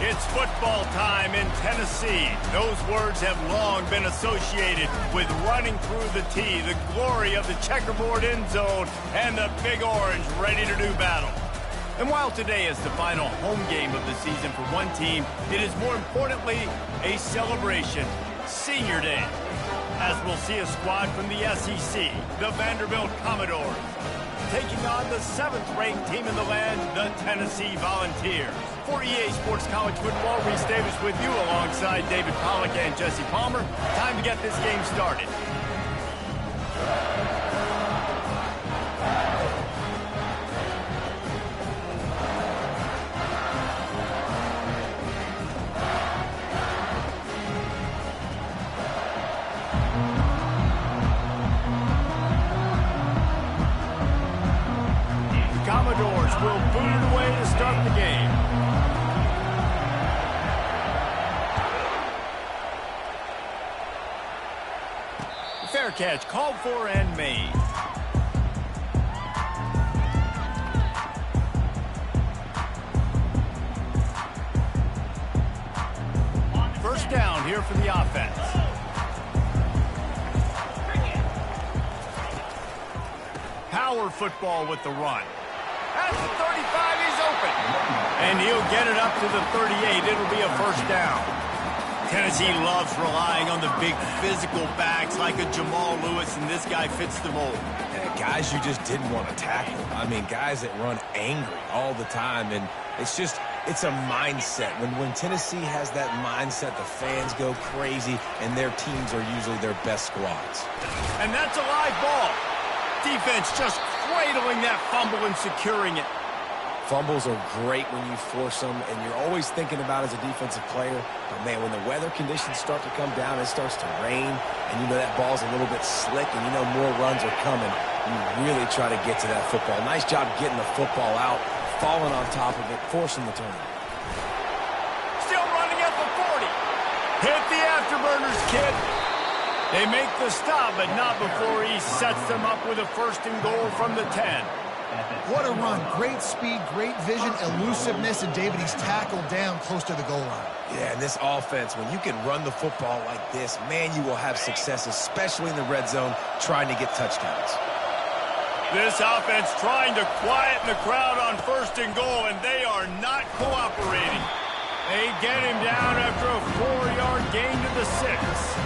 It's football time in Tennessee. Those words have long been associated with running through the tee, the glory of the checkerboard end zone, and the Big Orange ready to do battle. And while today is the final home game of the season for one team, it is more importantly a celebration, Senior Day, as we'll see a squad from the SEC, the Vanderbilt Commodores, taking on the 7th-ranked team in the land, the Tennessee Volunteers. For EA Sports College Football, Reese Davis with you alongside David Pollack and Jesse Palmer. Time to get this game started. Commodores will boot it away to start the game. Fair catch called for and made. First down here for the offense. Power football with the run. At the 35, he's open. And he'll get it up to the 38. It'll be a first down. Tennessee loves relying on the big physical backs like a Jamal Lewis, and this guy fits the mold. Yeah, guys you just didn't want to tackle. I mean, guys that run angry all the time, and it's a mindset. When Tennessee has that mindset, the fans go crazy, and their teams are usually their best squads. And that's a live ball. Defense just cradling that fumble and securing it. Fumbles are great when you force them, and you're always thinking about as a defensive player, but man, when the weather conditions start to come down, it starts to rain, and you know that ball's a little bit slick, and you know more runs are coming, you really try to get to that football. Nice job getting the football out, falling on top of it, forcing the turnover. Still running at the 40. Hit the afterburners, kid. They make the stop, but not before he sets them up with a 1st and goal from the 10. What a run. Great speed, great vision, elusiveness, and David, he's tackled down close to the goal line. Yeah, and this offense, when you can run the football like this, man, you will have success, especially in the red zone, trying to get touchdowns. This offense trying to quieten the crowd on 1st and goal, and they are not cooperating. They get him down after a 4-yard gain to the 6.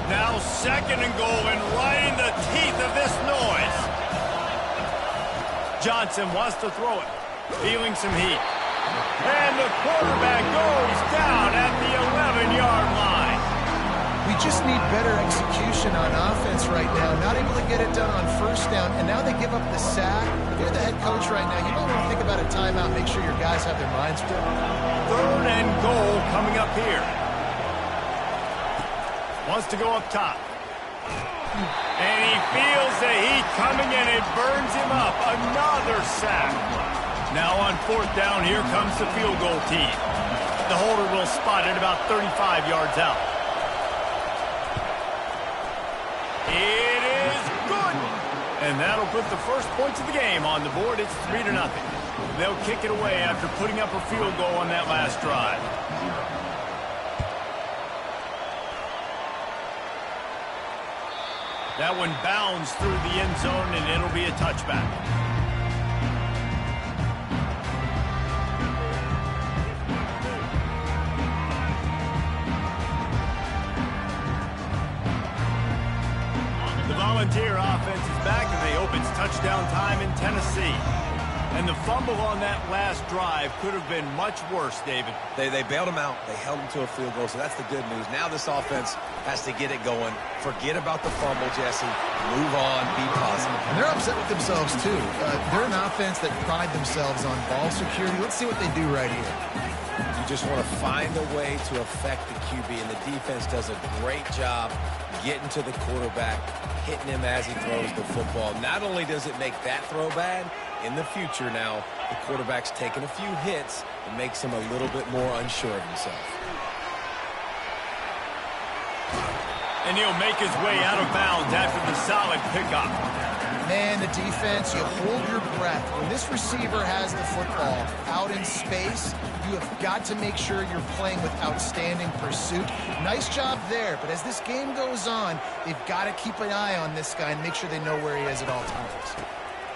Now 2nd and goal, and right in the teeth of this noise. Johnson wants to throw it, feeling some heat. And the quarterback goes down at the 11-yard line. We just need better execution on offense right now. Not able to get it done on 1st down, and now they give up the sack. If you're the head coach right now, you might want to think about a timeout, make sure your guys have their minds right. 3rd and goal coming up here. Wants to go up top. And he feels the heat coming, and it burns him up. Another sack. Now on 4th down, here comes the field goal team. The holder will spot it about 35 yards out. It is good. And that'll put the first points of the game on the board. It's 3-0. They'll kick it away after putting up a field goal on that last drive. That one bounds through the end zone, and it'll be a touchback. The Volunteer offense is back, and they open touchdown time in Tennessee. And the fumble on that last drive could have been much worse, David. They bailed him out. They held him to a field goal, so that's the good news. Now this offense has to get it going. Forget about the fumble, Jesse. Move on. Be positive. And they're upset with themselves, too. They're an offense that pride themselves on ball security. Let's see what they do right here. You just want to find a way to affect the QB, and the defense does a great job getting to the quarterback, hitting him as he throws the football. Not only does it make that throw bad, in the future now, the quarterback's taking a few hits and makes him a little bit more unsure of himself. And he'll make his way out of bounds after the solid pickup. Man, the defense, you hold your breath. When this receiver has the football out in space, you have got to make sure you're playing with outstanding pursuit. Nice job there, but as this game goes on, they've got to keep an eye on this guy and make sure they know where he is at all times.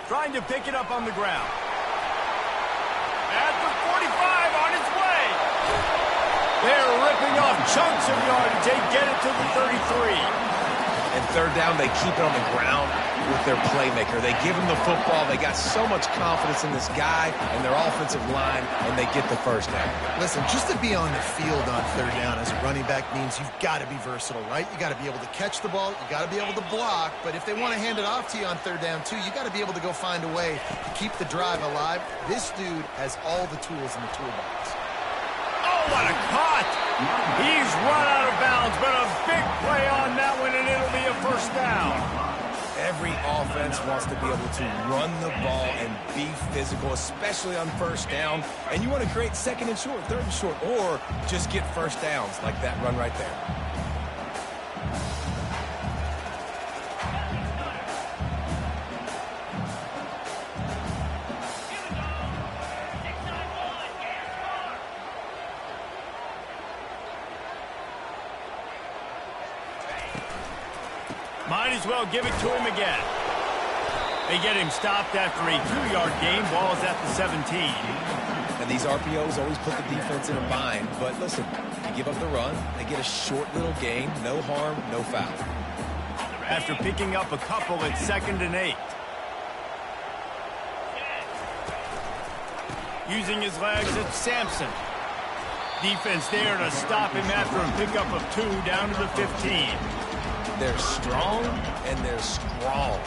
Trying to pick it up on the ground. At the 45, on its way. They're ripping off chunks of yardage. They get it to the 33. And third down, they keep it on the ground with their playmaker. They give him the football. They got so much confidence in this guy and their offensive line, and they get the first down. Listen, just to be on the field on third down as a running back means you've got to be versatile, right? You got to be able to catch the ball. You got to be able to block. But if they want to hand it off to you on third down, too, you got to be able to go find a way to keep the drive alive. This dude has all the tools in the toolbox. Oh, what a cut! He's run out of bounds, but a big play on that one, and it'll be a first down. Every offense wants to be able to run the ball and be physical, especially on first down. And you want to create second and short, third and short, or just get first downs like that run right there. Might as well give it to him again. They get him stopped after a 2-yard gain. Ball's at the 17. And these RPOs always put the defense in a bind. But listen, you give up the run, they get a short little gain. No harm, no foul. After picking up a couple, it's 2nd and 8. Using his legs, it's Sampson. Defense there to stop him after a pickup of 2 down to the 15. They're strong and they're strong.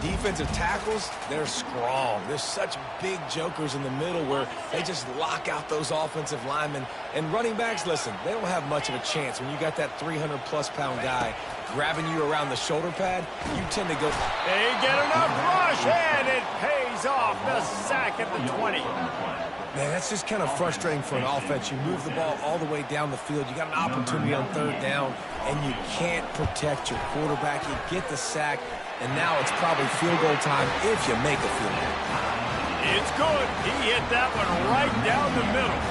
Defensive tackles, they're strong. There's such big jokers in the middle where they just lock out those offensive linemen. And running backs, listen, they don't have much of a chance. When you got that 300-plus pound guy grabbing you around the shoulder pad, you tend to go. They get enough rush, and it pays off. The sack at the 20. Man, that's just kind of frustrating for an offense. You move the ball all the way down the field. You got an opportunity on third down, and you can't protect your quarterback. You get the sack, and now it's probably field goal time if you make a field goal. It's good. He hit that one right down the middle,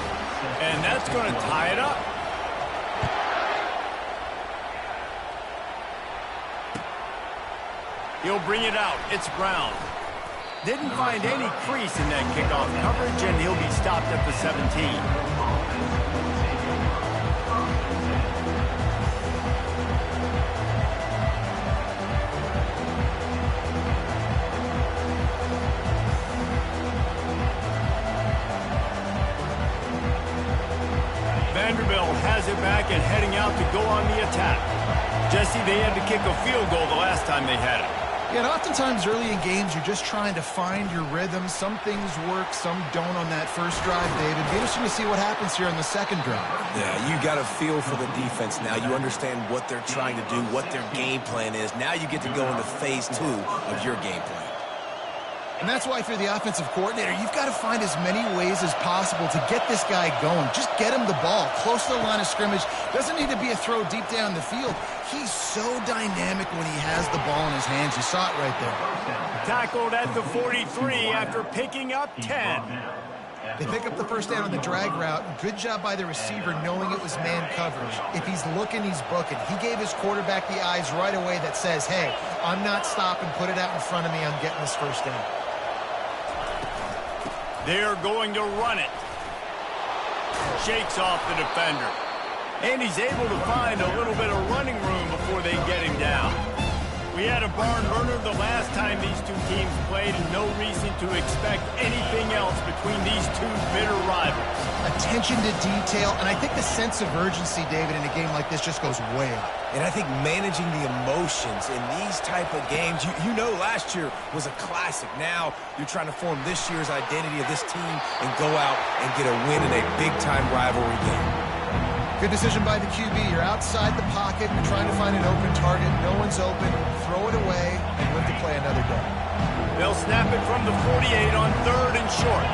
and that's going to tie it up. He'll bring it out. It's Brown. Didn't find any crease in that kickoff coverage, and he'll be stopped at the 17. Vanderbilt has it back and heading out to go on the attack. Jesse, they had to kick a field goal the last time they had it. Yeah, and oftentimes early in games, you're just trying to find your rhythm. Some things work, some don't on that first drive, David. It'd be interesting to see what happens here on the second drive. Yeah, you got a feel for the defense now. You understand what they're trying to do, what their game plan is. Now you get to go into phase 2 of your game plan. And that's why if you're the offensive coordinator, you've got to find as many ways as possible to get this guy going. Just get him the ball close to the line of scrimmage. Doesn't need to be a throw deep down the field. He's so dynamic when he has the ball in his hands. You saw it right there. Tackled at the 43 after picking up 10. They pick up the first down on the drag route. Good job by the receiver knowing it was man coverage. If he's looking, he's booking. He gave his quarterback the eyes right away that says, hey, I'm not stopping. Put it out in front of me. I'm getting this first down. They're going to run it. Shakes off the defender. And he's able to find a little bit of running room before they get him down. We had a barn burner the last time these two teams played, and no reason to expect anything else between these two bitter rivals. Attention to detail, and I think the sense of urgency, David, in a game like this just goes way up. And I think managing the emotions in these type of games, you know last year was a classic. Now you're trying to form this year's identity of this team and go out and get a win in a big-time rivalry game. Good decision by the QB. You're outside the pocket. You're trying to find an open target. No one's open. Throw it away and live to play another day. They'll snap it from the 48 on 3rd and short.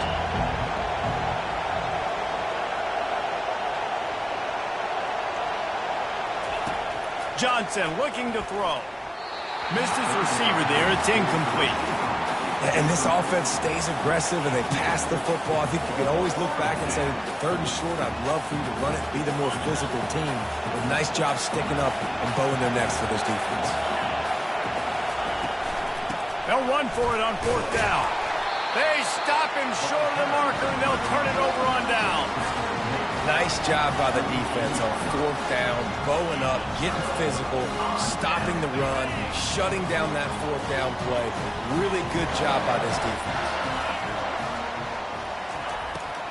Johnson looking to throw. Missed his receiver there. It's incomplete. And this offense stays aggressive, and they pass the football. I think you can always look back and say, 3rd and short, I'd love for you to run it, be the more physical team. But nice job sticking up and bowing their necks for this defense. They'll run for it on 4th down. They stop him short of the marker, and they'll turn it over on down. Nice job by the defense on 4th down, bowing up, getting physical, stopping the run, shutting down that 4th down play. Really good job by this defense.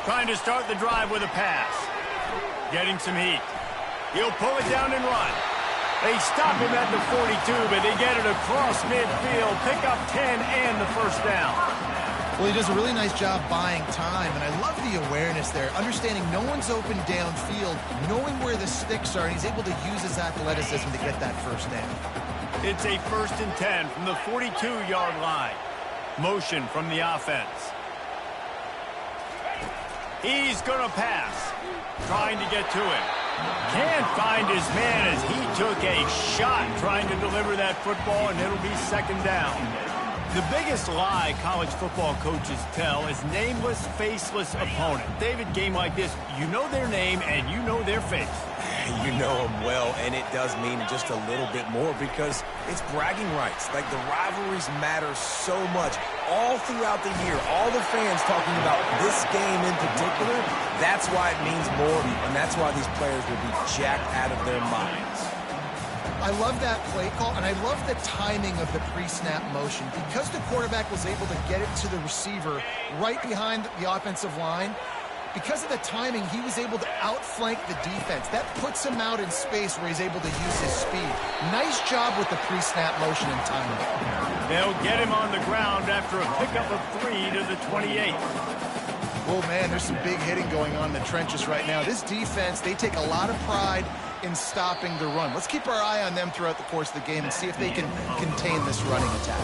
Trying to start the drive with a pass. Getting some heat. He'll pull it down and run. They stop him at the 42, but they get it across midfield, pick up 10 and the 1st down. Well, he does a really nice job buying time, and I love the awareness there, understanding no one's open downfield, knowing where the sticks are, and he's able to use his athleticism to get that 1st down. It's a 1st and 10 from the 42-yard line. Motion from the offense. He's going to pass. Trying to get to him. Can't find his man as he took a shot trying to deliver that football, and it'll be 2nd down. The biggest lie college football coaches tell is nameless, faceless opponent. David, game like this, you know their name and you know their face. You know them well, and it does mean just a little bit more because it's bragging rights. Like, the rivalries matter so much. All throughout the year, all the fans talking about this game in particular, that's why it means more, and that's why these players will be jacked out of their minds. I love that play call, and I love the timing of the pre-snap motion. Because the quarterback was able to get it to the receiver right behind the offensive line, because of the timing, he was able to outflank the defense. That puts him out in space where he's able to use his speed. Nice job with the pre-snap motion and timing. They'll get him on the ground after a pickup of 3 to the 28. Oh, man, there's some big hitting going on in the trenches right now. This defense, they take a lot of pride in stopping the run. Let's keep our eye on them throughout the course of the game and see if they can contain this running attack.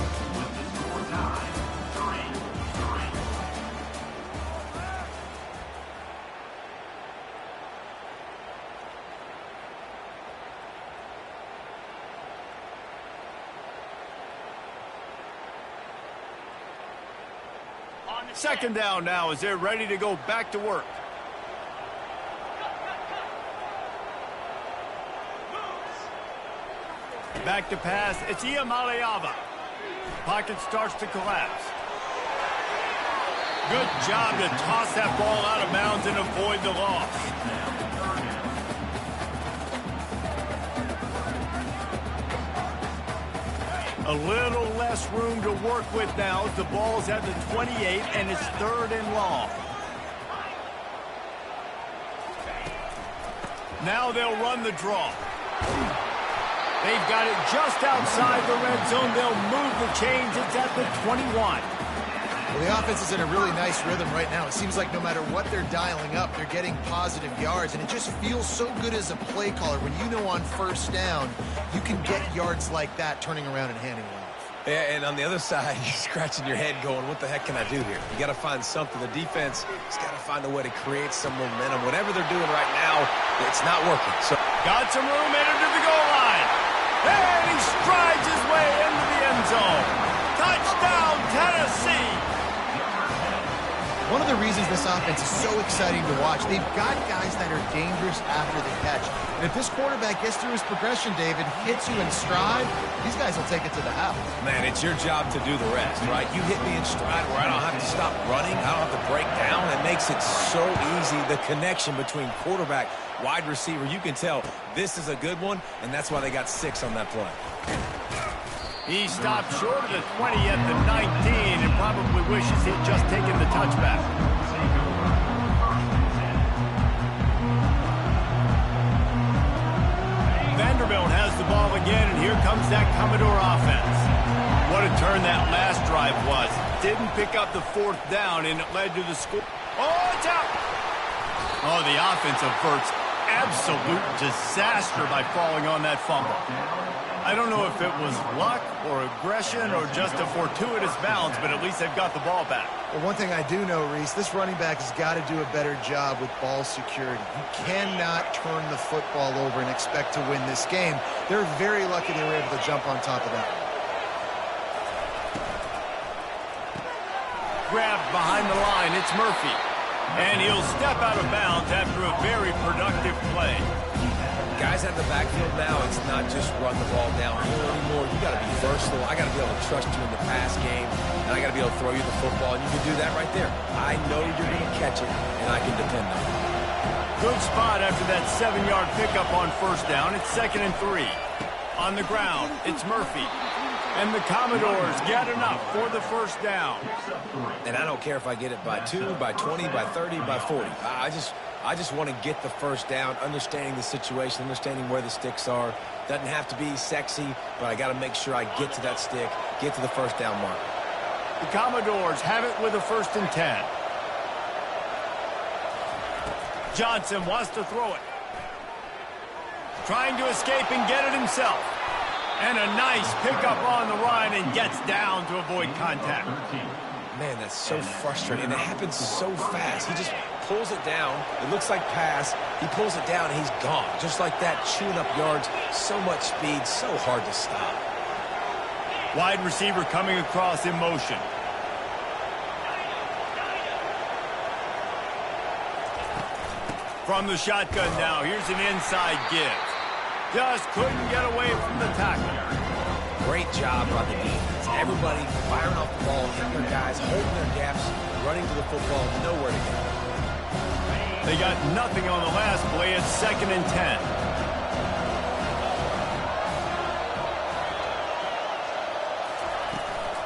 Second down now as they're ready to go back to work. Back to pass. It's Iamaleava. Pocket starts to collapse. Good job to toss that ball out of bounds and avoid the loss. A little less room to work with now as the ball's at the 28 and it's 3rd and long. Now they'll run the draw. They've got it just outside the red zone. They'll move the chains. It's at the 21. Well, the offense is in a really nice rhythm right now. It seems like no matter what they're dialing up, they're getting positive yards, and it just feels so good as a play caller when you know on 1st down you can get yards like that turning around and handing it off. Yeah, and on the other side, you're scratching your head going, what the heck can I do here? You got to find something. The defense has got to find a way to create some momentum. Whatever they're doing right now, it's not working. So got some room, entered to the goal line. And he strides his way into the end zone. Touchdown, Tennessee. One of the reasons this offense is so exciting to watch, they've got guys that are dangerous after the catch. And if this quarterback gets through his progression, David, hits you in stride, these guys will take it to the house. Man, it's your job to do the rest, right? You hit me in stride where I don't have to stop running. I don't have to break down. It makes it so easy. The connection between quarterback, wide receiver, you can tell this is a good one, and that's why they got 6 on that play. He stopped short of the 20 at the 19 and probably wishes he'd just taken the touchback. Vanderbilt has the ball again, and here comes that Commodore offense. What a turn that last drive was. Didn't pick up the 4th down, and it led to the score. Oh, it's out! Oh, the offense averts absolute disaster by falling on that fumble. I don't know if it was luck or aggression or just a fortuitous bounce, but at least they've got the ball back. Well, one thing I do know, Reese, this running back has got to do a better job with ball security. You cannot turn the football over and expect to win this game. They're very lucky they were able to jump on top of that. Grabbed behind the line, it's Murphy. And he'll step out of bounds after a very productive play. Guys at the backfield now, it's not just run the ball downhill anymore. You got to be versatile. I got to be able to trust you in the pass game, and I got to be able to throw you the football, and you can do that right there. I know you're going to catch it, and I can depend on it. Good spot after that 7-yard pickup on first down. It's 2nd and 3. On the ground, it's Murphy. And the Commodores get enough for the first down. And I don't care if I get it by 2, by 20, by 30, by 40. I just want to get the first down, understanding the situation, understanding where the sticks are. Doesn't have to be sexy, but I got to make sure I get to that stick, get to the first down mark. The Commodores have it with a 1st and 10. Johnson wants to throw it. Trying to escape and get it himself. And a nice pickup on the run and gets down to avoid contact. Man, that's so frustrating. And it happens so fast. He just pulls it down. It looks like pass. He pulls it down, and he's gone. Just like that, chewing up yards. So much speed, so hard to stop. Wide receiver coming across in motion. From the shotgun now, here's an inside give. Just couldn't get away from the tackle. Great job by the defense. Everybody firing off the ball, hitting their guys, holding their gaps, running to the football, nowhere to go. They got nothing on the last play. It's 2nd and 10.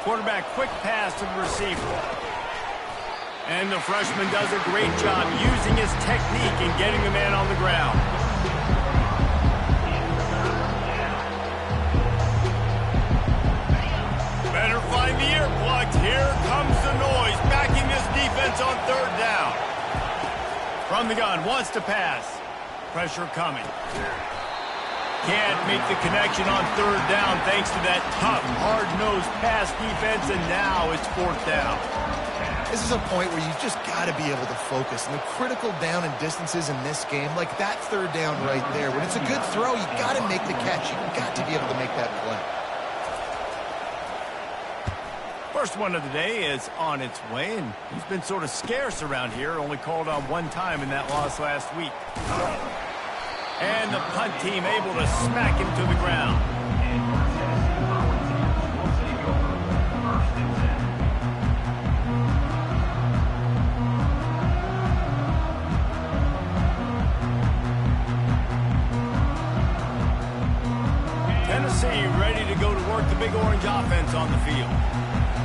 Quarterback quick pass to the receiver. And the freshman does a great job using his technique and getting the man on the ground. Better find the earplugs. Here comes the noise, backing this defense on 3rd down. From the gun, wants to pass. Pressure coming. Can't make the connection on 3rd down thanks to that tough, hard-nosed pass defense, and now it's 4th down. This is a point where you just got to be able to focus. And the critical down and distances in this game, like that 3rd down right there, when it's a good throw, you got to make the catch. You got to be able to make that play. First one of the day is on its way, and he's been sort of scarce around here, only called on 1 time in that loss last week. And the punt team able to smack him to the ground. Tennessee ready to go to work the Big Orange offense on the field.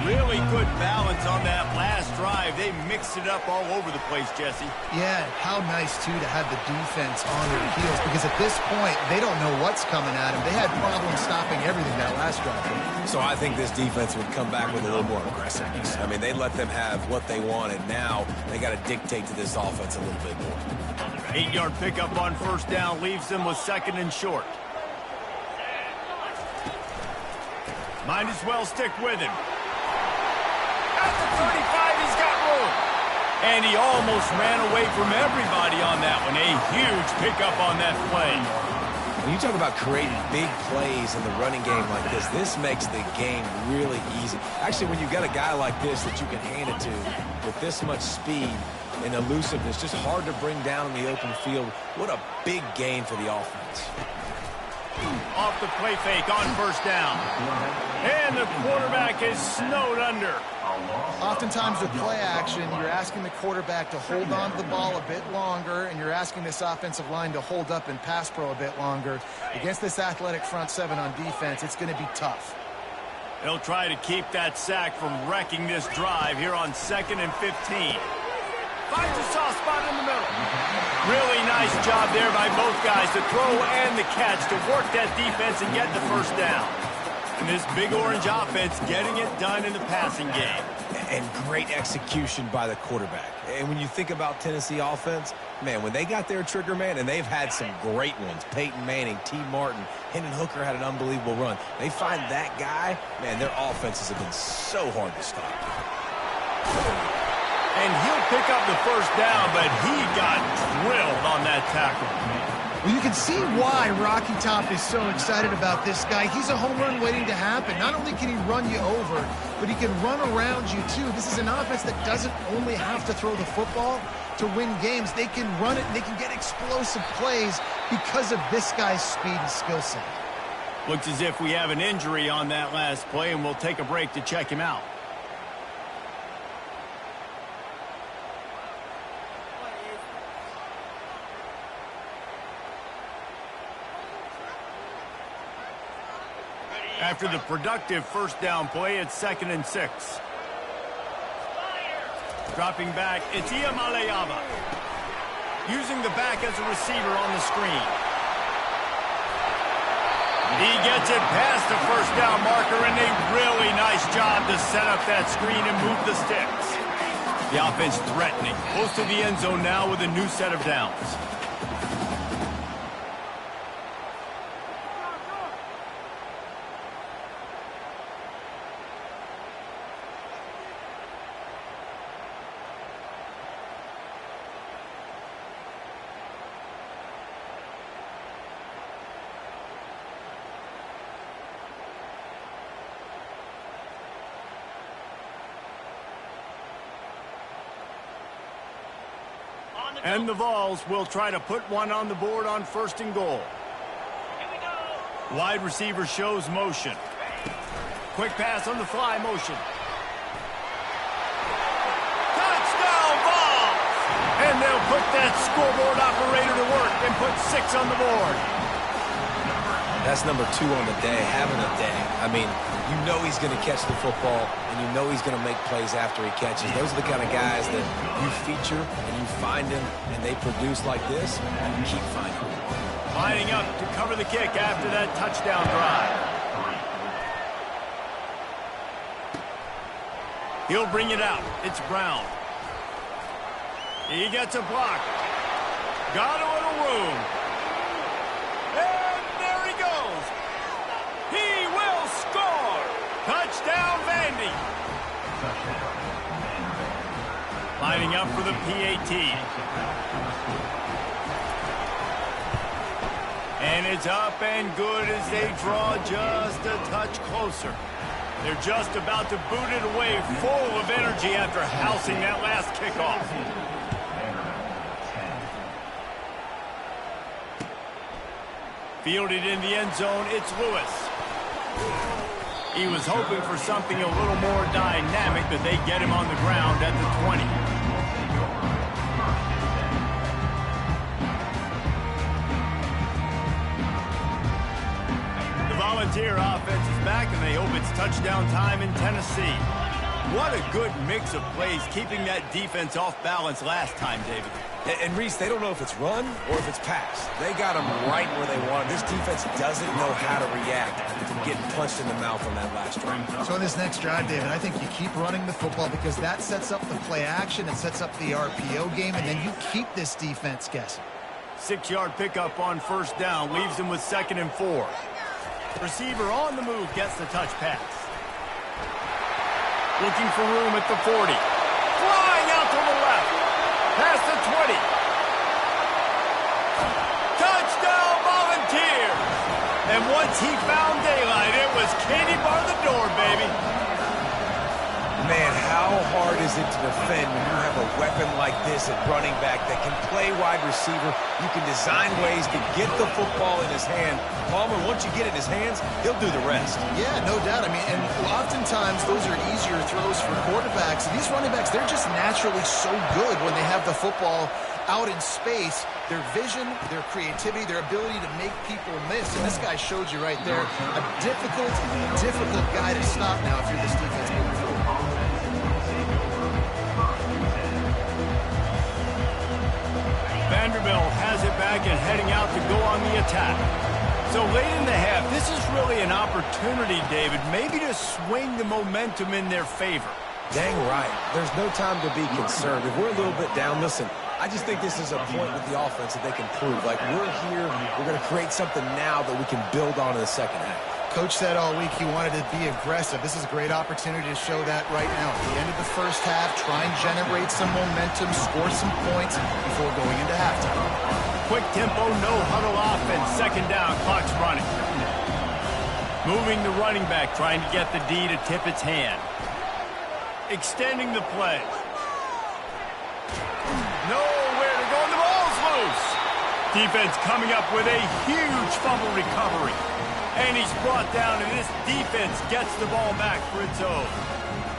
Really good balance on that last drive. They mixed it up all over the place, Jesse. Yeah, how nice, too, to have the defense on their heels, because at this point, they don't know what's coming at them. They had problems stopping everything that last drive. So I think this defense would come back with a little more aggressiveness. I mean, they let them have what they wanted. Now they got to dictate to this offense a little bit more. 8-yard pickup on 1st down leaves them with 2nd and short. Might as well stick with him. At the 35, he's got room. And he almost ran away from everybody on that one. A huge pickup on that play. When you talk about creating big plays in the running game like this makes the game really easy. Actually, when you've got a guy like this that you can hand it to with this much speed and elusiveness, just hard to bring down in the open field, what a big gain for the offense. Off the play fake on 1st down. And the quarterback is snowed under. Oftentimes with play action, you're asking the quarterback to hold on to the ball a bit longer, and you're asking this offensive line to hold up in pass pro a bit longer. Against this athletic front 7 on defense, it's going to be tough. They'll try to keep that sack from wrecking this drive here on 2nd and 15. Finds a soft spot in the middle. Really nice job there by both guys, the throw and the catch, to work that defense and get the 1st down. And this Big Orange offense getting it done in the passing game. And great execution by the quarterback. And when you think about Tennessee offense, man, when they got their trigger man, and they've had some great ones, Peyton Manning, T. Martin, Hendon Hooker had an unbelievable run. They find that guy, man, their offenses have been so hard to stop. And he'll pick up the first down, but he got drilled on that tackle. Well, you can see why Rocky Top is so excited about this guy. He's a home run waiting to happen. Not only can he run you over, but he can run around you too. This is an offense that doesn't only have to throw the football to win games. They can run it and they can get explosive plays because of this guy's speed and skill set. Looks as if we have an injury on that last play, and we'll take a break to check him out. After the productive first down play, it's 2nd and 6. Dropping back, it's Iamaleava. Using the back as a receiver on the screen. He gets it past the first down marker, and a really nice job to set up that screen and move the sticks. The offense threatening. Close to the end zone now with a new set of downs. And the Vols will try to put one on the board on 1st and goal. Wide receiver shows motion. Quick pass on the fly motion. Touchdown Vols! And they'll put that scoreboard operator to work and put 6 on the board. That's number 2 on the day, having a day. I mean, you know he's going to catch the football, and you know he's going to make plays after he catches. Those are the kind of guys that you feature, and you find them, and they produce like this, and you keep finding them. Lining up to cover the kick after that touchdown drive. He'll bring it out. It's Brown. He gets a block. Got a little room. And there he goes. He will score. Touchdown, Vandy. Lining up for the PAT. And it's up and good as they draw just a touch closer. They're just about to boot it away, full of energy after housing that last kickoff. Fielded in the end zone, it's Lewis. He was hoping for something a little more dynamic, but they get him on the ground at the 20. The Volunteer offense is back, and they hope it's touchdown time in Tennessee. What a good mix of plays, keeping that defense off balance last time, David. And Reese, they don't know if it's run or if it's pass. They got them right where they want them. This defense doesn't know how to react to getting punched in the mouth on that last drive. So in this next drive, David, I think you keep running the football because that sets up the play action, it sets up the RPO game, and then you keep this defense guessing. 6-yard pickup on first down leaves them with 2nd and 4. Receiver on the move gets the touch pass. Looking for room at the 40. Flying out to the left. Past the 20. Touchdown Volunteers. And once he found daylight, it was candy bar the door, baby. Man, how hard is it to defend when you have a weapon like this at running back that can play wide receiver? You can design ways to get the football in his hand. Palmer, once you get it in his hands, he'll do the rest. Yeah, no doubt. I mean, and oftentimes those are easier throws for quarterbacks. These running backs, they're just naturally so good when they have the football out in space. Their vision, their creativity, their ability to make people miss. And this guy showed you right there. A difficult guy to stop now if you're this defense moving forward. Vanderbilt has it back and heading out to go on the attack. So late in the half, this is really an opportunity, David, maybe to swing the momentum in their favor. Dang right. There's no time to be concerned. If we're a little bit down, listen, I just think this is a point with the offense that they can prove. Like, we're here, we're going to create something now that we can build on in the second half. Coach said all week he wanted to be aggressive. This is a great opportunity to show that right now. At the end of the first half, try and generate some momentum, score some points before going into halftime. Quick tempo, no huddle offense. Second down, clock's running. Moving the running back, trying to get the D to tip its hand. Extending the play. Nowhere to go, and the ball's loose. Defense coming up with a huge fumble recovery. And he's brought down, and this defense gets the ball back for its own.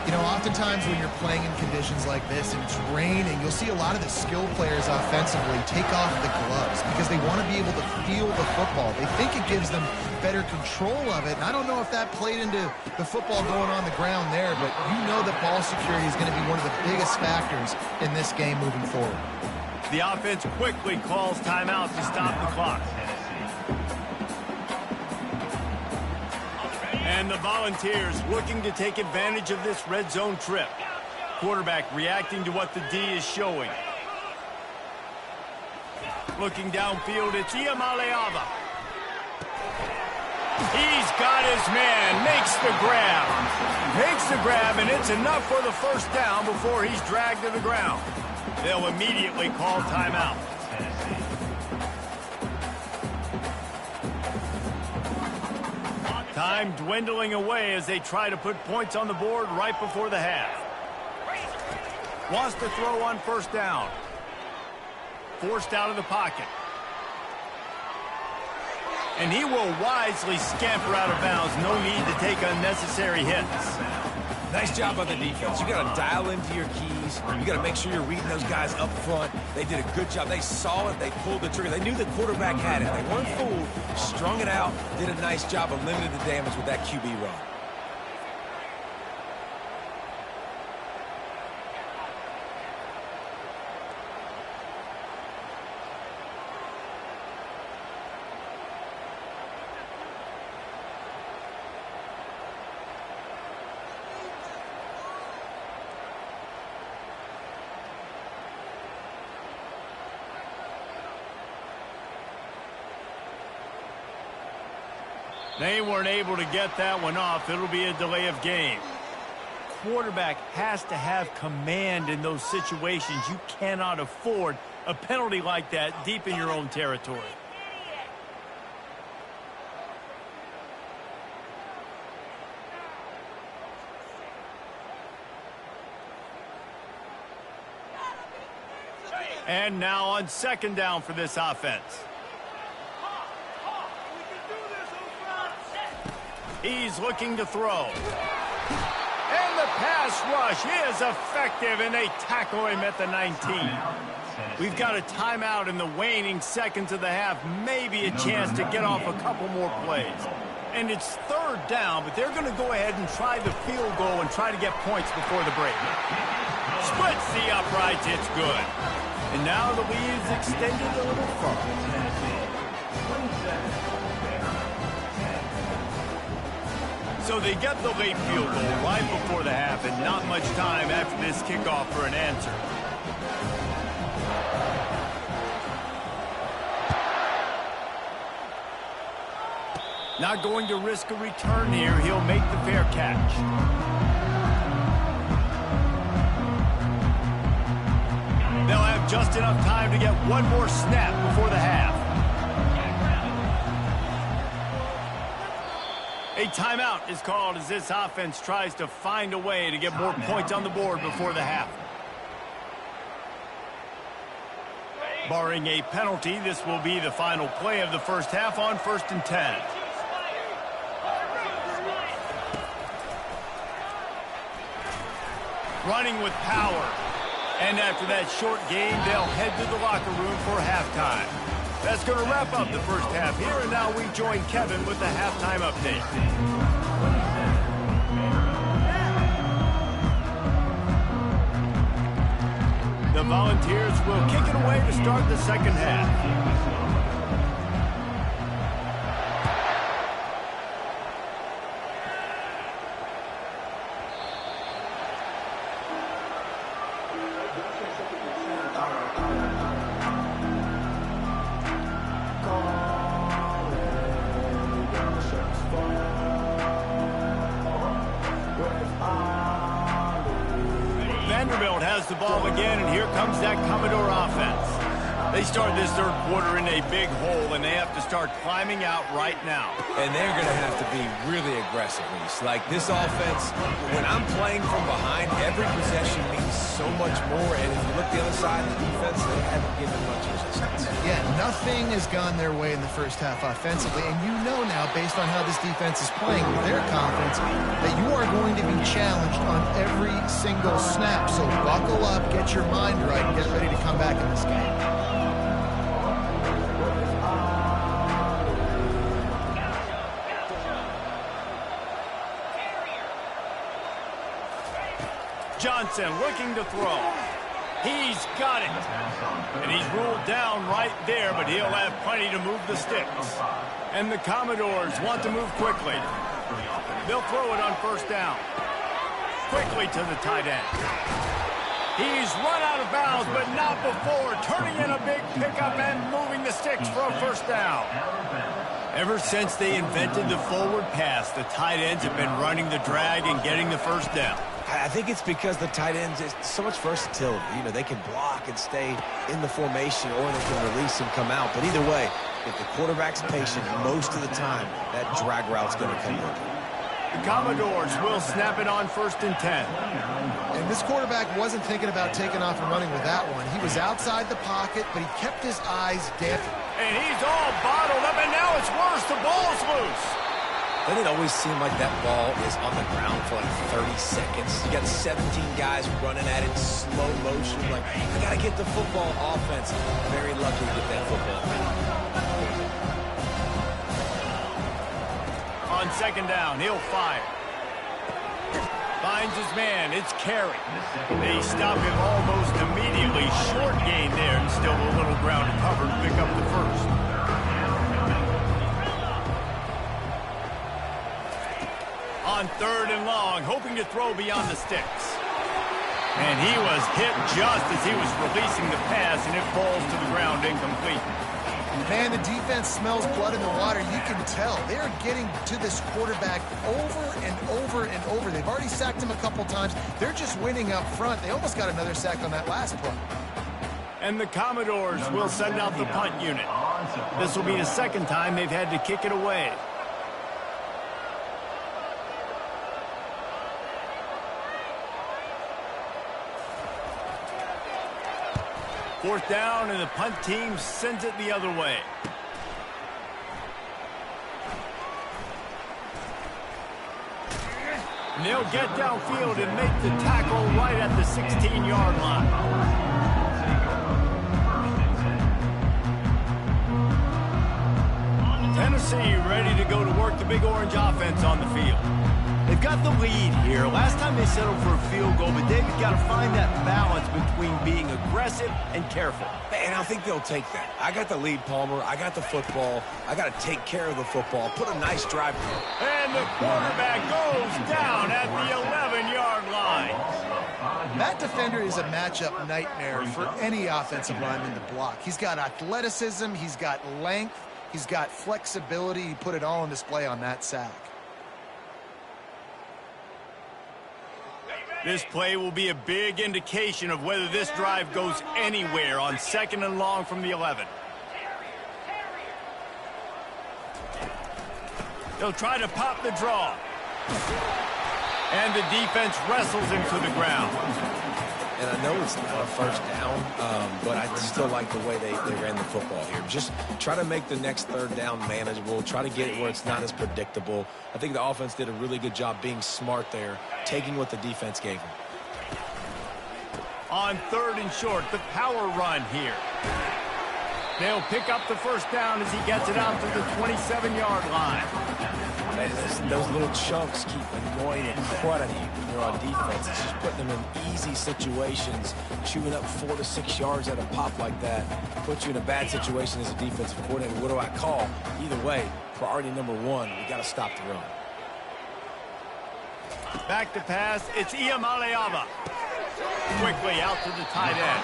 You know, oftentimes when you're playing in conditions like this and it's raining, you'll see a lot of the skill players offensively take off the gloves because they want to be able to feel the football. They think it gives them better control of it. And I don't know if that played into the football going on the ground there, but you know that ball security is going to be one of the biggest factors in this game moving forward. The offense quickly calls timeout to stop the clock. And the Volunteers looking to take advantage of this red zone trip. Quarterback reacting to what the D is showing. Looking downfield, it's Iamaleava. He's got his man, makes the grab. Makes the grab, and it's enough for the first down before he's dragged to the ground. They'll immediately call timeout. Time dwindling away as they try to put points on the board right before the half. Wants to throw on first down. Forced out of the pocket. And he will wisely scamper out of bounds. No need to take unnecessary hits. Nice job by the defense. You got to dial into your keys. You got to make sure you're reading those guys up front. They did a good job. They saw it. They pulled the trigger. They knew the quarterback had it. They weren't fooled. Strung it out. Did a nice job of limiting the damage with that QB run. They weren't able to get that one off. It'll be a delay of game. Quarterback has to have command in those situations. You cannot afford a penalty like that deep in your own territory. And now on second down for this offense. He's looking to throw. And the pass rush is effective, and they tackle him at the 19. We've got a timeout in the waning seconds of the half. Maybe a chance to get off a couple more plays. And it's third down, but they're going to go ahead and try the field goal and try to get points before the break. Splits the uprights. It's good. And now the lead is extended a little further. So they get the late field goal right before the half, and not much time after this kickoff for an answer. Not going to risk a return here. He'll make the fair catch. They'll have just enough time to get one more snap before the half. A timeout is called as this offense tries to find a way to get more points on the board before the half. Barring a penalty, this will be the final play of the first half on 1st and 10. Running with power. And after that short game, they'll head to the locker room for halftime. That's going to wrap up the first half here, and now we join Kevin with the halftime update. The Volunteers will kick it away to start the second half. the ball again, and here comes that Commodore offense. They start this third quarter in a big hole, and they have to start climbing out right now. And they're going to have to be really aggressive, Reese. Like this offense, when I'm playing from behind, every possession means so much more. And if you look the other side of the defense, they haven't given much resistance. Yeah, nothing has gone their way in the first half offensively. And you know now, based on how this defense is playing with their confidence, that you are going to be challenged on every single snap. So buckle up, get your mind right, and get ready to come back in this game. Johnson looking to throw. He's got it. And he's ruled down right there, but he'll have plenty to move the sticks. And the Commodores want to move quickly. They'll throw it on first down. Quickly to the tight end. He's run out of bounds, but not before turning in a big pickup and moving the sticks for a first down. Ever since they invented the forward pass, the tight ends have been running the drag and getting the first down. I think it's because the tight ends is so much versatility. You know, they can block and stay in the formation, or they can release and come out. But either way, if the quarterback's patient, most of the time, that drag route's going to come open. The Commodores will snap it on 1st and 10. And this quarterback wasn't thinking about taking off and running with that one. He was outside the pocket, but he kept his eyes dampened. And he's all bottled up, and now it's worse. The ball's loose. Doesn't it always seem like that ball is on the ground for like 30 seconds? You got 17 guys running at it, slow motion. Like, I got to get the football. Offense. Very lucky to get that football. On 2nd down, he'll fire. Finds his man. It's Carey. They stop him almost immediately. Short gain there, and still a little ground to cover to pick up the first. On 3rd and long, hoping to throw beyond the sticks. And he was hit just as he was releasing the pass, and it falls to the ground incomplete. Man, the defense smells blood in the water. You can tell. They're getting to this quarterback over and over and over. They've already sacked him a couple times. They're just winning up front. They almost got another sack on that last play. And the Commodores will send out the punt unit. This will be the 2nd time they've had to kick it away. Fourth down, and the punt team sends it the other way. And they'll get downfield and make the tackle right at the 16-yard line. Tennessee ready to go to work the Big Orange offense on the field. They've got the lead here. Last time they settled for a field goal, but David's got to find that balance between being aggressive and careful. And I think they'll take that. I got the lead, Palmer. I got the football. I got to take care of the football. Put a nice drive. And the quarterback goes down at the 11-yard line. That defender is a matchup nightmare for any offensive lineman to block. He's got athleticism. He's got length. He's got flexibility. He put it all on display on that sack. This play will be a big indication of whether this drive goes anywhere on 2nd and long from the 11. They'll try to pop the draw. And the defense wrestles him to the ground. And I know it's not a first down, but I still like the way they ran the football here. Just try to make the next 3rd down manageable. Try to get it where it's not as predictable. I think the offense did a really good job being smart there, taking what the defense gave them. On 3rd and short, the power run here. They'll pick up the first down as he gets it out to the 27-yard line. Those little chunks keep annoying and crud at you when you're on defense. It's just putting them in easy situations. Chewing up 4 to 6 yards at a pop like that puts you in a bad situation as a defensive coordinator. What do I call? Either way, priority number 1, we got to stop the run. Back to pass, it's Iamaleava. Quickly out to the tight end.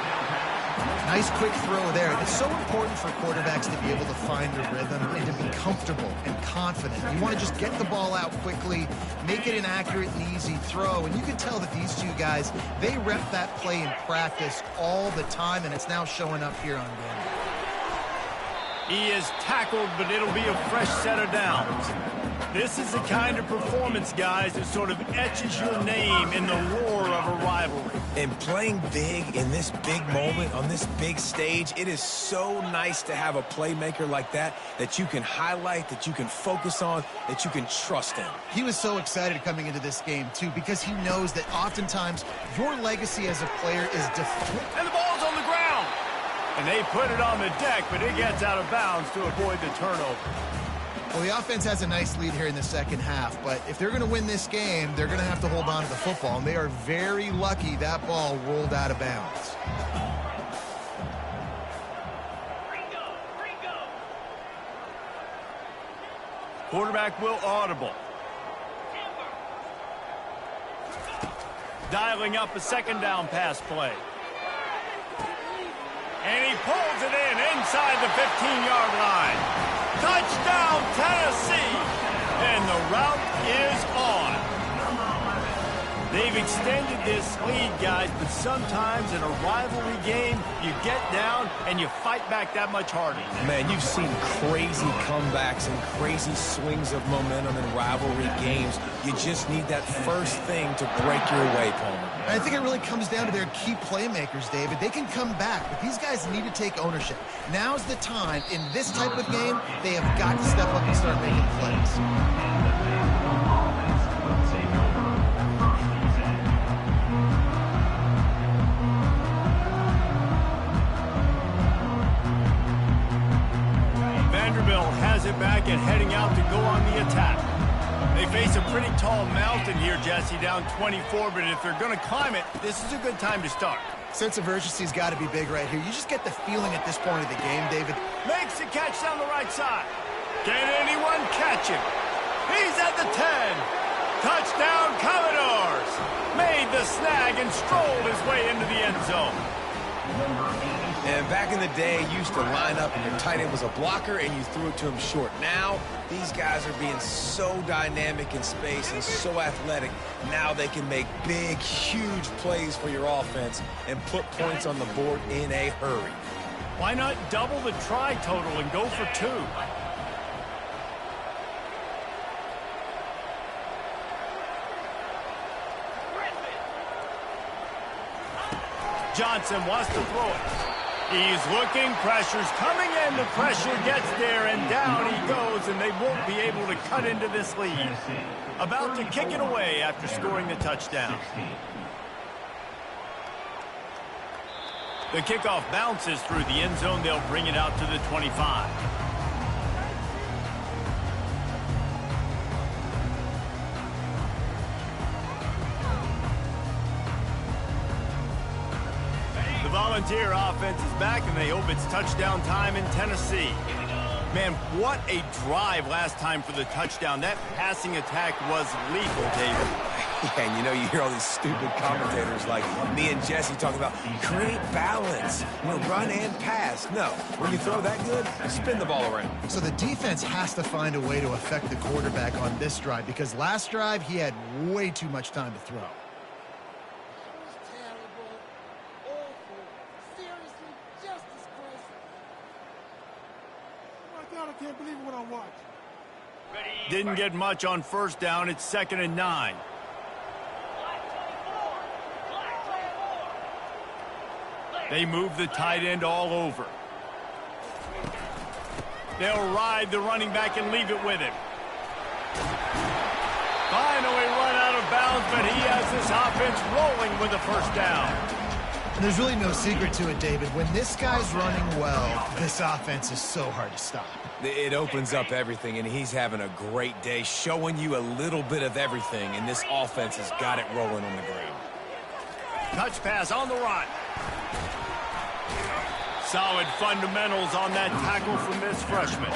Nice quick throw there. It's so important for quarterbacks to be able to find a rhythm and to be comfortable and confident. You want to just get the ball out quickly, make it an accurate and easy throw. And you can tell that these two guys, they rep that play in practice all the time, and it's now showing up here on Vandy. He is tackled, but it'll be a fresh set of downs. This is the kind of performance, guys, that sort of etches your name in the roar of a rivalry. And playing big in this big moment, on this big stage, it is so nice to have a playmaker like that you can highlight, that you can focus on, that you can trust in. He was so excited coming into this game, too, because he knows that oftentimes your legacy as a player is defined. And the ball's on the ground. And they put it on the deck, but it gets out of bounds to avoid the turnover. Well, the offense has a nice lead here in the second half, but if they're going to win this game, they're going to have to hold on to the football, and they are very lucky that ball rolled out of bounds. Quarterback will audible. Dialing up a second down pass play. And he pulls it in inside the 15-yard line. Touchdown, Tennessee! And the route is on. They've extended this lead, guys, but sometimes in a rivalry game, you get down and you fight back that much harder. Man, you've seen crazy comebacks and crazy swings of momentum in rivalry games. You just need that first thing to break your way, Palmer. I think it really comes down to their key playmakers, David. They can come back, but these guys need to take ownership. Now's the time. In this type of game, they have got to step up and start making plays. Has it back and heading out to go on the attack. They face a pretty tall mountain here, Jesse, down 24, but if they're going to climb it, this is a good time to start. Sense of urgency's got to be big right here. You just get the feeling at this point of the game, David. Makes the catch down the right side. Can anyone catch him? He's at the 10. Touchdown, Commodores. Made the snag and strolled his way into the end zone. And back in the day, you used to line up and your tight end was a blocker and you threw it to him short. Now, these guys are being so dynamic in space and so athletic. Now they can make big, huge plays for your offense and put points on the board in a hurry. Why not double the try total and go for 2? Johnson wants to throw it. He's looking, pressure's coming in, the pressure gets there, and down he goes, and they won't be able to cut into this lead. About to kick it away after scoring the touchdown. The kickoff bounces through the end zone. They'll bring it out to the 25. The Volunteer offense is back, and they hope it's touchdown time in Tennessee. Man, what a drive last time for the touchdown. That passing attack was lethal, David. Yeah, and you know, you hear all these stupid commentators like me and Jesse talking about create balance, run and pass. No, when you throw that good, spin the ball around. So the defense has to find a way to affect the quarterback on this drive, because last drive he had way too much time to throw. I can't believe what I watched. Didn't get much on first down. It's 2nd and 9. They move the tight end all over. They'll ride the running back and leave it with him. Finally run out of bounds, but he has this offense rolling with a first down. And there's really no secret to it, David. When this guy's running well, this offense is so hard to stop. It opens up everything, and he's having a great day, showing you a little bit of everything, and this offense has got it rolling on the ground. Touch pass on the run. Solid fundamentals on that tackle from this freshman.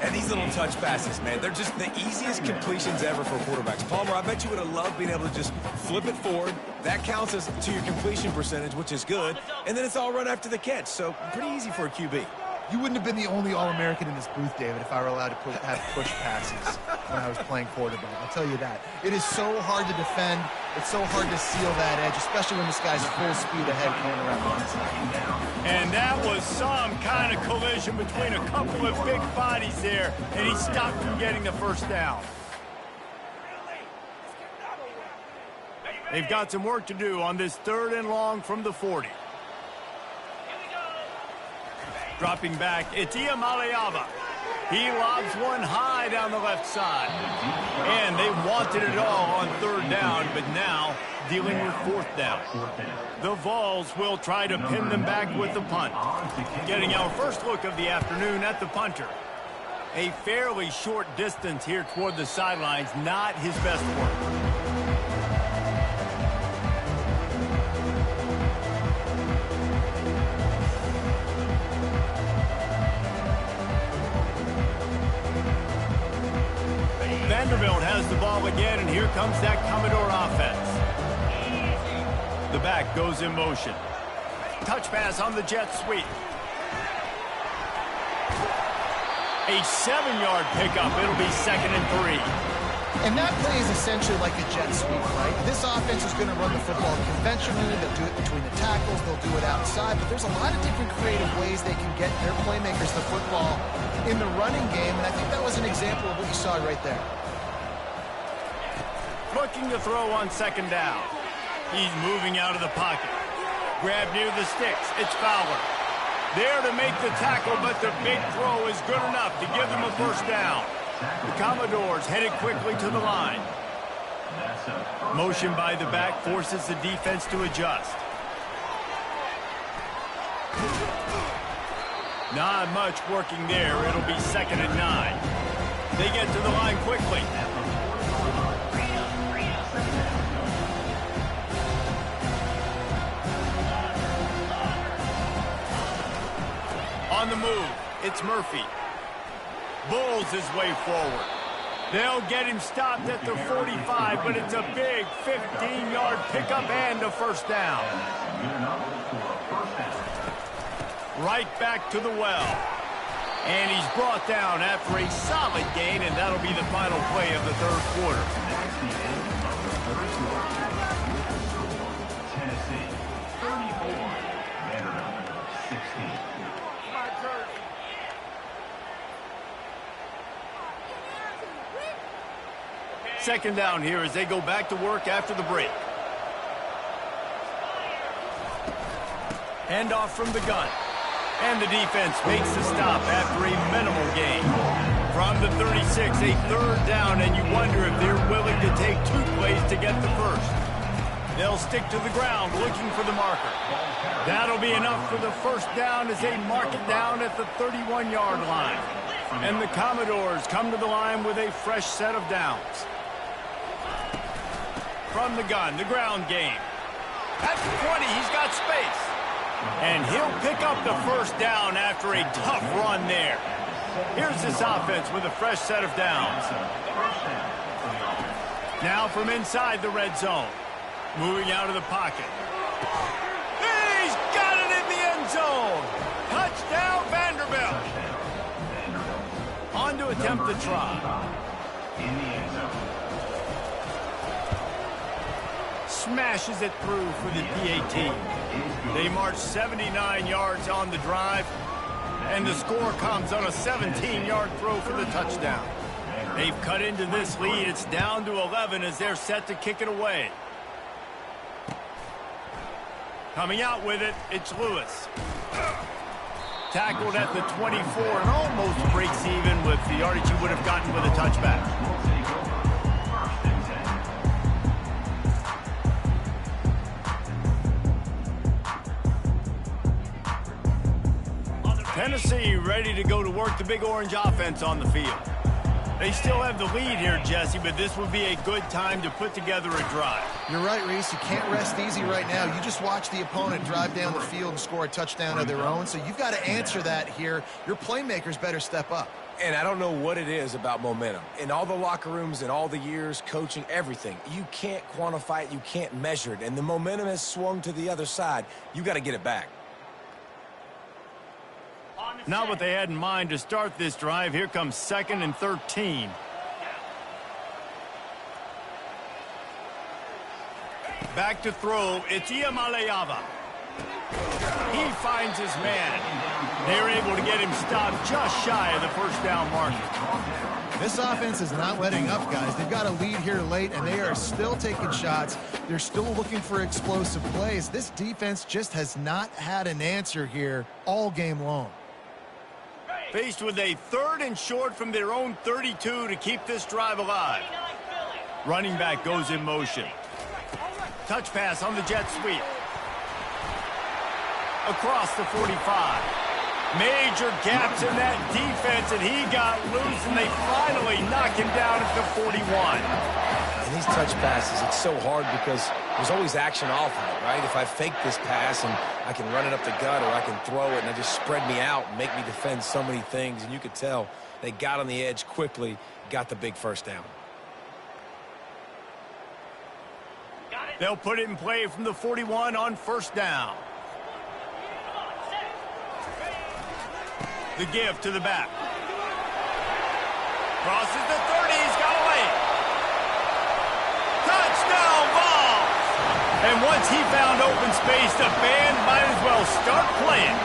And these little touch passes, man, they're just the easiest completions ever for quarterbacks. Palmer, I bet you would have loved being able to just flip it forward. That counts as to your completion percentage, which is good. And then it's all run after the catch, so pretty easy for a QB. You wouldn't have been the only All-American in this booth, David, if I were allowed to have push passes when I was playing quarterback. I'll tell you that. It is so hard to defend. It's so hard to seal that edge, especially when this guy's full speed ahead coming around the inside. And that was some kind of collision between a couple of big bodies there, and he stopped from getting the first down. They've got some work to do on this 3rd and long from the 40. Dropping back, it's Iamaleava. He lobs one high down the left side. And they wanted it all on 3rd down, but now dealing with 4th down. The Vols will try to pin them back with the punt. Getting our first look of the afternoon at the punter. A fairly short distance here toward the sidelines, not his best work. Vanderbilt has the ball again, and here comes that Commodore offense. The back goes in motion. Touch pass on the jet sweep. A 7-yard pickup. It'll be 2nd and 3. And that play is essentially like a jet sweep, right? This offense is going to run the football conventionally. They'll do it between the tackles. They'll do it outside. But there's a lot of different creative ways they can get their playmakers the football in the running game. And I think that was an example of what you saw right there. Looking to throw on 2nd down. He's moving out of the pocket. Grab near the sticks. It's Fowler. There to make the tackle, but the big throw is good enough to give them a first down. The Commodores headed quickly to the line. Motion by the back forces the defense to adjust. Not much working there. It'll be 2nd and 9. They get to the line quickly. On the move, it's Murphy. Bulls his way forward. They'll get him stopped at the 45, but it's a big 15-yard pickup and a first down. Right back to the well. And he's brought down after a solid gain, and that'll be the final play of the 3rd quarter. Tennessee, 34, Vanderbilt, 16. 2nd down here as they go back to work after the break. Handoff from the gun. And the defense makes the stop after a minimal gain. From the 36, a 3rd down, and you wonder if they're willing to take 2 plays to get the first. They'll stick to the ground looking for the marker. That'll be enough for the first down as they mark it down at the 31-yard line. And the Commodores come to the line with a fresh set of downs. From the gun, the ground game. At the 20, he's got space. And he'll pick up the first down after a tough run there. Here's this offense with a fresh set of downs. Now from inside the red zone. Moving out of the pocket. He's got it in the end zone. Touchdown, Vanderbilt. On to attempt the try. In the end zone. Smashes it through for the PAT. They march 79 yards on the drive, and the score comes on a 17-yard throw for the touchdown. They've cut into this lead. It's down to 11 as they're set to kick it away. Coming out with it, it's Lewis. Tackled at the 24 and almost breaks even with the yardage he would have gotten with a touchback. Tennessee ready to go to work the Big Orange offense on the field. They still have the lead here, Jesse, but this would be a good time to put together a drive. You're right, Reese. You can't rest easy right now. You just watch the opponent drive down the field and score a touchdown of their own, so you've got to answer that here. Your playmakers better step up. And I don't know what it is about momentum. In all the locker rooms, in all the years, coaching, everything, you can't quantify it, you can't measure it, and the momentum has swung to the other side. You got to get it back. Not what they had in mind to start this drive. Here comes 2nd and 13. Back to throw. It's Iamaleava. He finds his man. They're able to get him stopped just shy of the first down marker. This offense is not letting up, guys. They've got a lead here late, and they are still taking shots. They're still looking for explosive plays. This defense just has not had an answer here all game long. Faced with a 3rd and short from their own 32 to keep this drive alive. Running back goes in motion. Touch pass on the jet sweep. Across the 45. Major gaps in that defense, and he got loose, and they finally knock him down at the 41. And these touch passes, it's so hard because there's always action off of it, right? If I fake this pass and I can run it up the gut, or I can throw it and it just spread me out and make me defend so many things, and you could tell they got on the edge quickly, got the big first down. They'll put it in play from the 41 on first down. The give to the back. Crosses the 30. He's got away. Touchdown ball. And once he found open space, the band might as well start playing.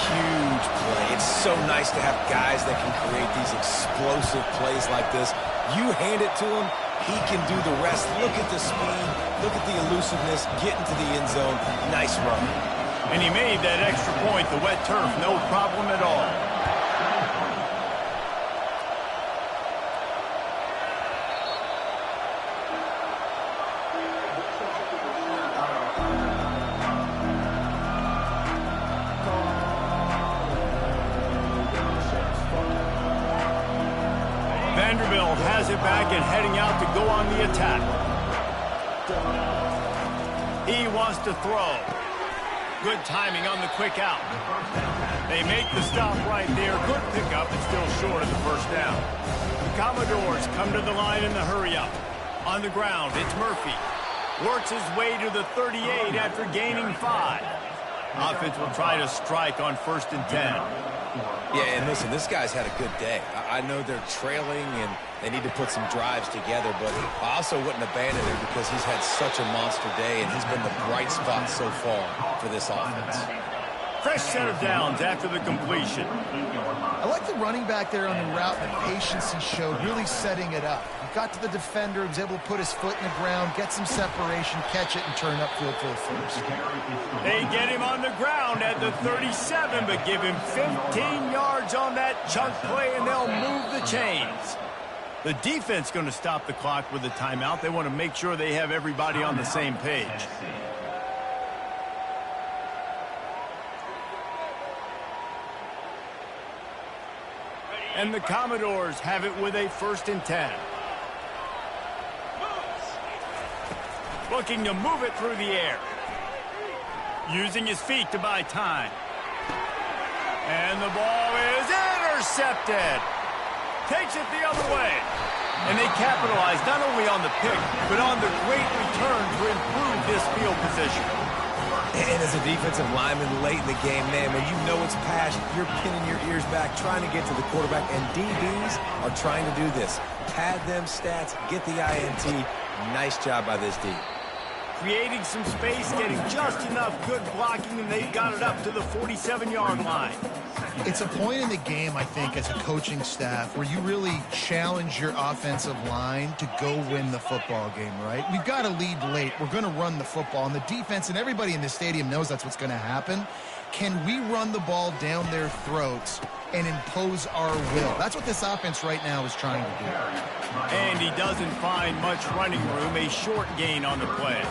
Huge play. It's so nice to have guys that can create these explosive plays like this. You hand it to him, he can do the rest. Look at the speed. Look at the elusiveness. Get into the end zone. Nice run. And he made that extra point, the wet turf, no problem at all. Vanderbilt has it back and heading out to go on the attack. He wants to throw. Good timing on the quick out. They make the stop right there. Good pickup, but still short of the first down. The Commodores come to the line in the hurry-up. On the ground, it's Murphy. Works his way to the 38 after gaining 5. Offense will try to strike on 1st and 10. Yeah, and listen, this guy's had a good day. I know they're trailing and they need to put some drives together, but I also wouldn't abandon him because he's had such a monster day, and he's been the bright spot so far for this offense. Fresh set of downs after the completion. I like the running back there on the route and the patience he showed, really setting it up. He got to the defender, was able to put his foot in the ground, get some separation, catch it, and turn upfield for the first. They get him on the ground at the 37, but give him 15 yards on that chunk play, and they'll move the chains. The defense going to stop the clock with a timeout. They want to make sure they have everybody on the same page. And the Commodores have it with a 1st and 10. Looking to move it through the air. Using his feet to buy time. And the ball is intercepted. Takes it the other way. And they capitalize not only on the pick, but on the great return to improve this field position. And as a defensive lineman late in the game, man, when you know it's passed, you're pinning your ears back, trying to get to the quarterback, and DBs are trying to do this. Pad them stats, get the INT. Nice job by this D. Creating some space, getting just enough good blocking, and they've got it up to the 47-yard line. It's a point in the game, I think, as a coaching staff, where you really challenge your offensive line to go win the football game, right? We've got to lead late. We're going to run the football, and the defense and everybody in the stadium knows that's what's going to happen. Can we run the ball down their throats and impose our will? That's what this offense right now is trying to do. And he doesn't find much running room, a short gain on the play.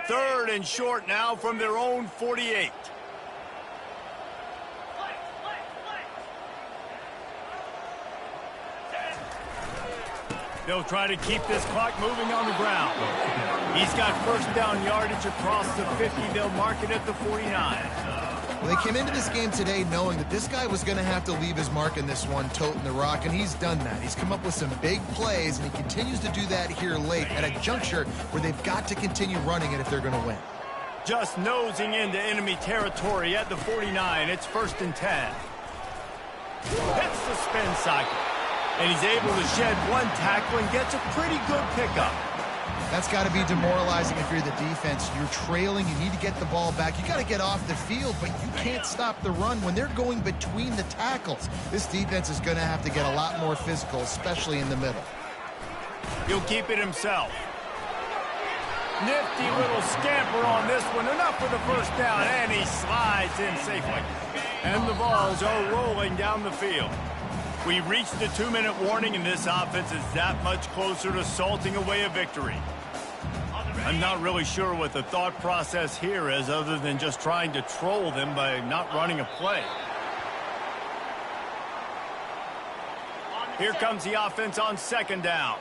3rd and short now from their own 48. They'll try to keep this clock moving on the ground. He's got first down yardage across the 50. They'll mark it at the 49. Well, they came into this game today knowing that this guy was going to have to leave his mark in this one, toting the rock, and he's done that. He's come up with some big plays, and he continues to do that here late at a juncture where they've got to continue running it if they're going to win. Just nosing into enemy territory at the 49. It's 1st and 10. Hits the spin cycle. And he's able to shed one tackle and gets a pretty good pickup. That's got to be demoralizing if you're the defense. You're trailing. You need to get the ball back. You got to get off the field, but you can't stop the run when they're going between the tackles. This defense is going to have to get a lot more physical, especially in the middle. He'll keep it himself. Nifty little scamper on this one. Enough for the first down, and he slides in safely. And the balls are rolling down the field. We reached the 2-minute warning, and this offense is that much closer to salting away a victory. I'm not really sure what the thought process here is other than just trying to troll them by not running a play. Here comes the offense on 2nd down.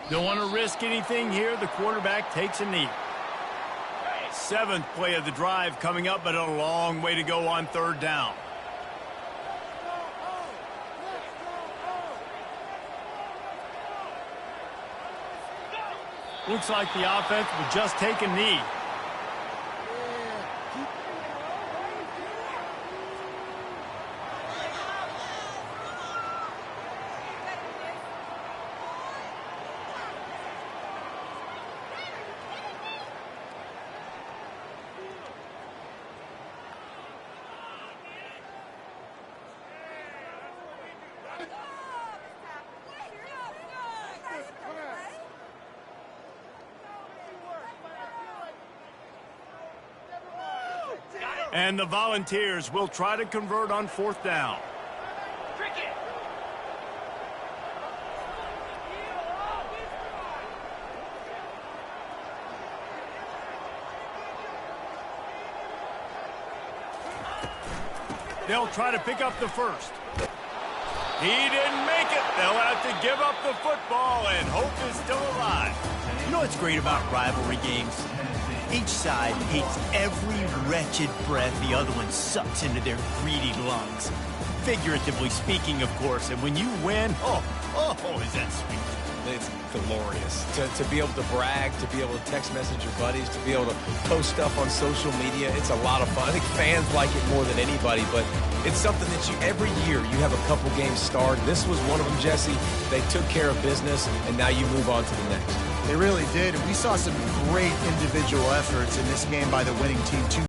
Don't want to risk anything here. The quarterback takes a knee. 7th play of the drive coming up, but a long way to go on 3rd down. Looks like the offense will just take a knee. And the Volunteers will try to convert on 4th down. They'll try to pick up the 1st. He didn't make it. They'll have to give up the football, and hope is still alive. You know what's great about rivalry games? Each side hates every wretched breath the other one sucks into their greedy lungs. Figuratively speaking, of course, and when you win, oh, is that sweet. It's glorious. To be able to brag, to be able to text message your buddies, to be able to post stuff on social media, it's a lot of fun. I think fans like it more than anybody, but it's something that every year you have a couple games starred. This was one of them, Jesse. They took care of business, and now you move on to the next. They really did. We saw some great individual efforts in this game by the winning team.